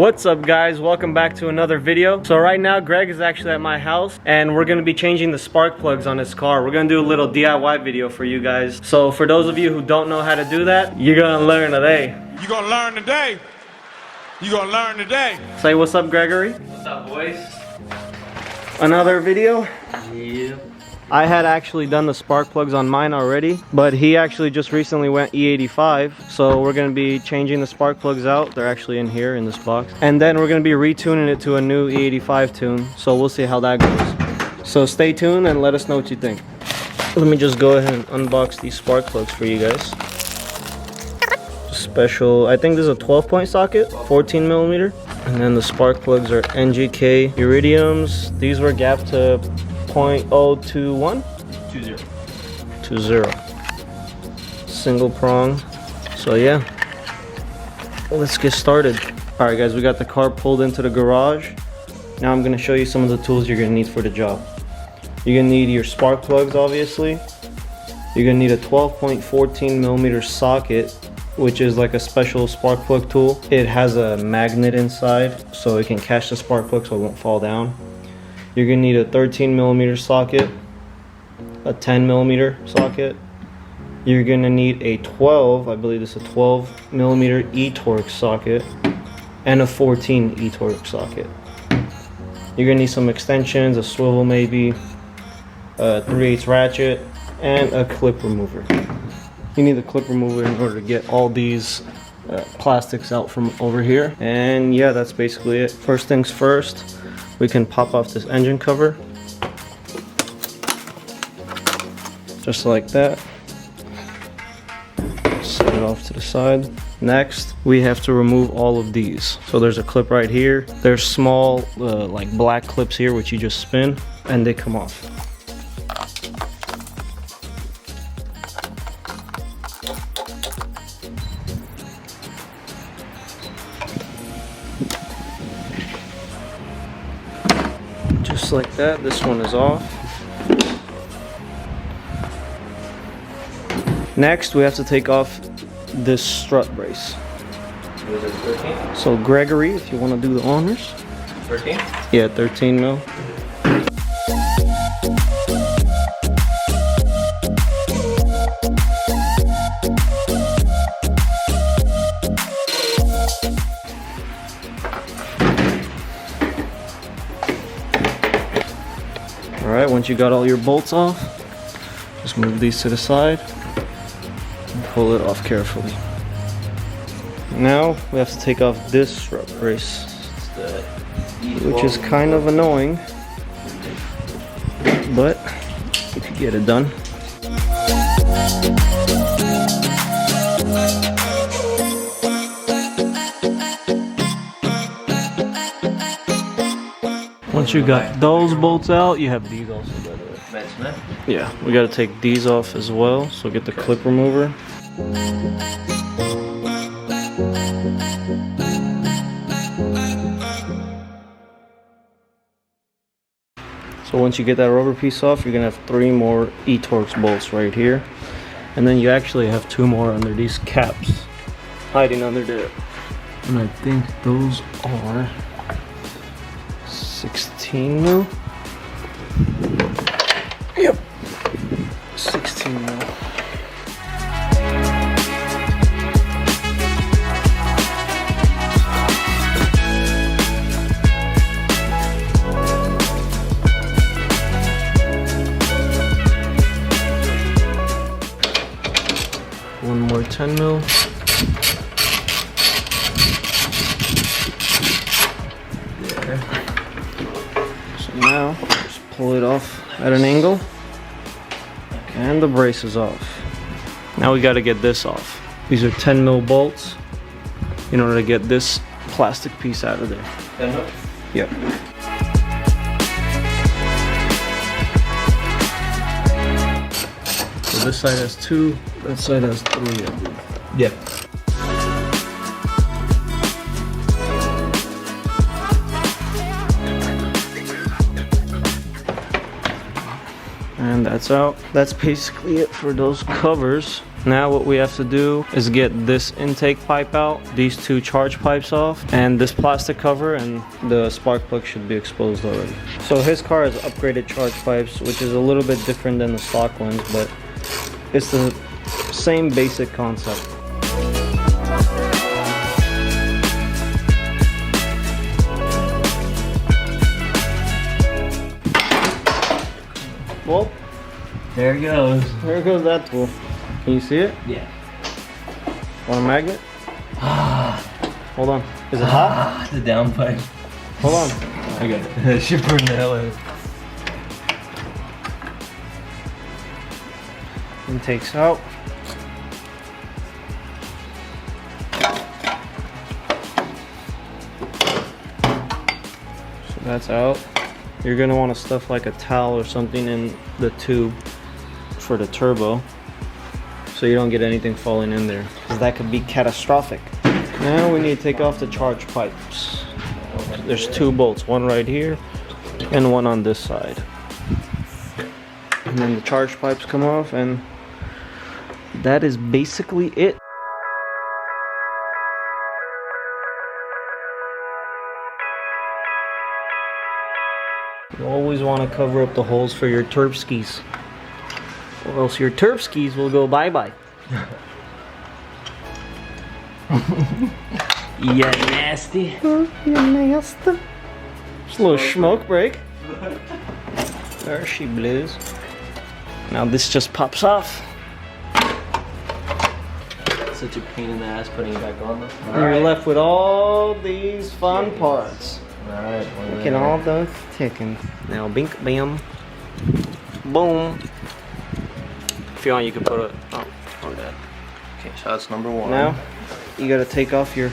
What's up guys, welcome back to another video. So right now Greg is actually at my house and we're gonna be changing the spark plugs on his car. We're gonna do a little DIY video for you guys. So for those of you who don't know how to do that, you're gonna learn today. You're gonna learn today. You're gonna learn today. Say what's up, Gregory. What's up, boys? Another video? Yeah. I had actually done the spark plugs on mine already, but he actually just recently went E85, so we're gonna be changing the spark plugs out. They're actually in here in this box, and then we're gonna be retuning it to a new E85 tune, so we'll see how that goes. So stay tuned and let us know what you think. Let me just go ahead and unbox these spark plugs for you guys. Special, I think this is a 12-point socket, 14 millimeter, and then the spark plugs are NGK iridiums. These were gapped to 0.021? 20. Single prong. So yeah, let's get started. All right guys, we got the car pulled into the garage. Now I'm gonna show you some of the tools you're gonna need for the job. You're gonna need your spark plugs, obviously. You're gonna need a 12.14 millimeter socket, which is like a special spark plug tool. It has a magnet inside so it can catch the spark plug so it won't fall down. You're gonna need a 13 millimeter socket, a 10 millimeter socket. You're gonna need a 12, I believe this is a 12 millimeter E-Torx socket, and a 14 E-Torx socket. You're gonna need some extensions, a swivel maybe, a 3/8 ratchet, and a clip remover. You need the clip remover in order to get all these plastics out from over here. And yeah, that's basically it. First things first, we can pop off this engine cover. Just like that. Set it off to the side. Next, we have to remove all of these. So there's a clip right here. There's small like black clips here which you just spin and they come off. Just like that, this one is off. Next, we have to take off this strut brace. Was it 13? So Gregory, if you want to do the honors. 13? Yeah, 13 mil. Alright, once you got all your bolts off, just move these to the side and pull it off carefully. Now we have to take off this strut brace, which is kind of annoying, but we could get it done. Once you got those bolts out, you have these also, by the way. Yeah, we got to take these off as well, so get the clip remover. So once you get that rubber piece off, you're going to have 3 more E-Torx bolts right here. And then you actually have 2 more under these caps, hiding under there. And I think those are 16 mil. Yep, 16 mil. One more 10 mil. Now, just pull it off at an angle, and the brace is off. Now we got to get this off. These are 10 mil bolts in order to get this plastic piece out of there. 10 mil? Yep. So this side has 2, that side has 3, I believe. Yep. And that's out. That's basically it for those covers. Now what we have to do is get this intake pipe out, these two charge pipes off, and this plastic cover, and the spark plug should be exposed already. So his car has upgraded charge pipes, which is a little bit different than the stock ones, but it's the same basic concept. Well, There it goes. there goes that tool. Can you see it? Yeah. Want a magnet? Hold on. Is it hot? The downpipe. Hold on. I got it. That shit burned the hell out of it. Intake's out. So that's out. You're gonna want to stuff like a towel or something in the tube for the turbo, so you don't get anything falling in there, because that could be catastrophic. Now we need to take off the charge pipes. There's two bolts, one right here and one on this side. And then the charge pipes come off, and that is basically it. You always want to cover up the holes for your turf skis, or else your turf skis will go bye-bye. Yeah, nasty. Oh, you nasty. Just a little smoke break. There she blows. Now this just pops off. Such a pain in the ass putting it back on though. And you're left with all these fun parts. Alright, Look at all those ticking. Now bink bam. Boom. If you want, you can put it on that. Okay, so that's number one. Now you gotta take off your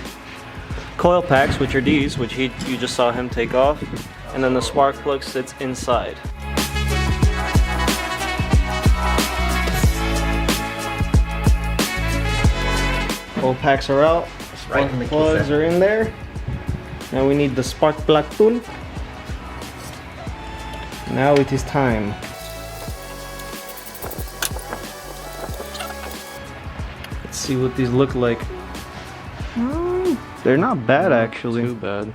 coil packs, which are these, which you just saw him take off, and then the spark plug sits inside. Coil packs are out, spark plugs are in there. Now we need the spark plug tool. Now it is time. Let's see what these look like. They're not bad actually. Too bad.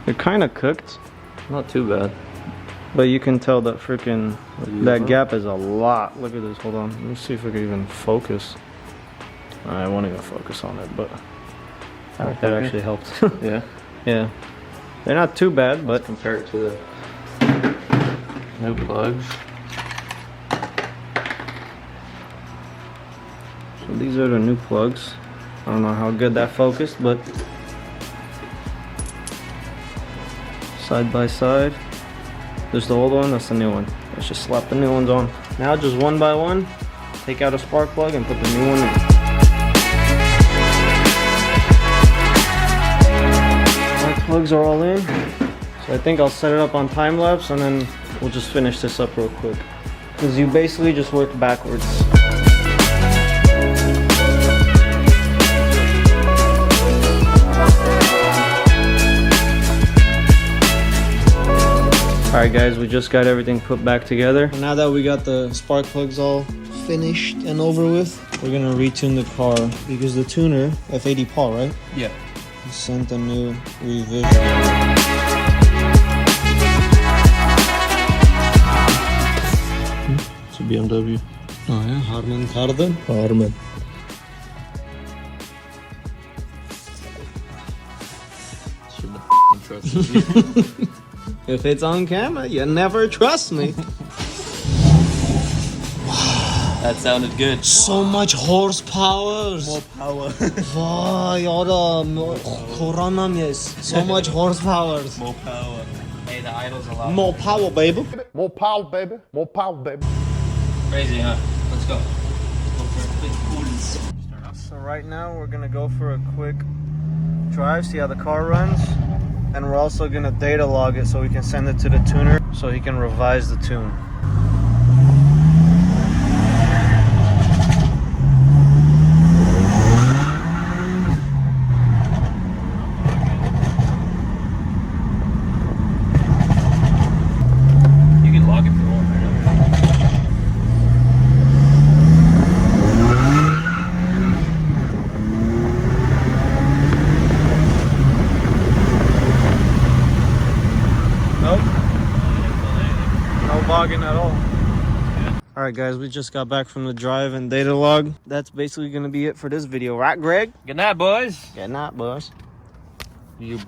They're kind of cooked, Not too bad. but you can tell that freaking that gap is a lot. Look at this. Hold on. Let me see if I can even focus. I won't even focus on it, but that actually helped. Yeah. Yeah, they're not too bad, but Compared to the new plugs. so these are the new plugs. I don't know how good that focused, but side by side. There's the old one, that's the new one. Let's just slap the new ones on. Now just one by one, take out a spark plug and put the new one in. My plugs are all in. So I think I'll set it up on time lapse and then we'll just finish this up real quick. Because you basically just work backwards. Alright guys, we just got everything put back together. Now that we got the spark plugs all finished and over with, we're gonna retune the car because the tuner, F80 Paul, right? Yeah. Sent a new revision. It's a BMW. Oh yeah, Harman Kardon? Harman. If it's on camera, you never trust me. That sounded good. So much horsepower. More power. Vay adam, koranam yes. So much horsepower. More power. Hey, the idle's a lot. More power, baby. More power, baby. More power, baby. Crazy, huh? Let's go. Go for a quick pull. So right now we're gonna go for a quick drive, see how the car runs. And we're also gonna data log it so we can send it to the tuner so he can revise the tune. You can log it if you want right now. bogging at all. All right, guys, we just got back from the drive and data log. That's basically gonna be it for this video, right, Greg? Good night, boys. Good night, boss. You.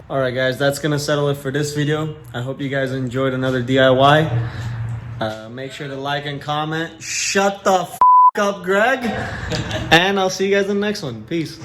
All right, guys, that's gonna settle it for this video. I hope you guys enjoyed another DIY. Make sure to like and comment. Shut the f up, Greg. And I'll see you guys in the next one. Peace.